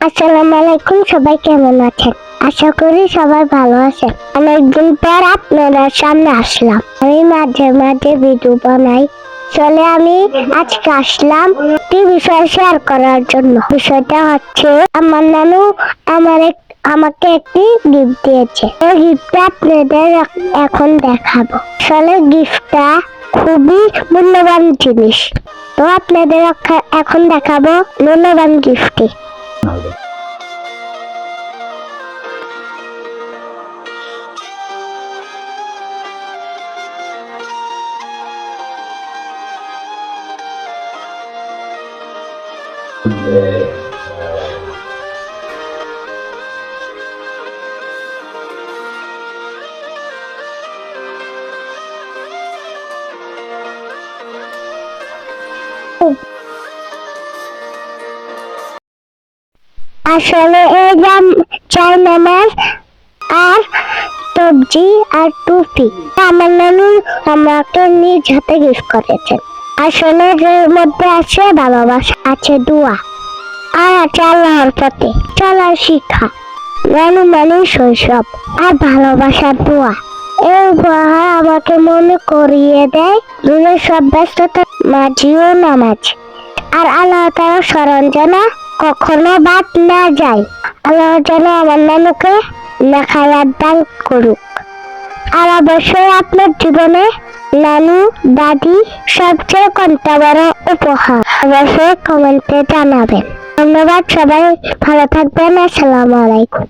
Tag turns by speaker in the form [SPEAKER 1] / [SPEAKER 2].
[SPEAKER 1] আসসালামু আলাইকুম, সবাই কেমন আছেন? আশা করি সবাই ভালো আছেন। অনেকদিন পর আপনাদের সামনে আসলাম। আমি মাঝে মাঝে ভিডিও বানাই। চলে আমি আজকে আসলাম একটি বিষয় শেয়ার করার জন্য। বিষয়টা হচ্ছে আমার নানু আমাকে একটি গিফট দিয়েছে। এই গিফটটা আপনাদের এখন দেখাবো। আসলে গিফটটা খুবই মূল্যবান জিনিস। তো আপনাদের এখন দেখাবো মূল্যবান গিফটটি। আসলে এই চার নামাজ আর সবজি আর টুপি আমার নানু আমাকে নিজ হাতে গিফট করেছেন। আসলে এর মধ্যে আছে ভালোবাসা, আছে দোয়া, আর আছে আল্লাহর পথে চলার শিক্ষা। নানু মানে শৈশব আর ভালোবাসার দোয়া। এই উপহার আমাকে মনে করিয়ে দেয় দিনের সব ব্যস্ততার মাঝেও নামাজ আর আল্লাহ তাআলার স্মরণ যেন কখনো বাদ না যায়। আল্লাহ যেন আমার নানুকে নেখায়াত দান করুক। আর অবশ্যই আপনার জীবনে নানু দাদি সবচেয়ে কোনটা বড় উপহার অবশ্যই কমেন্টে জানাবেন। ধন্যবাদ, সবাই ভালো থাকবেন। আসসালামু আলাইকুম।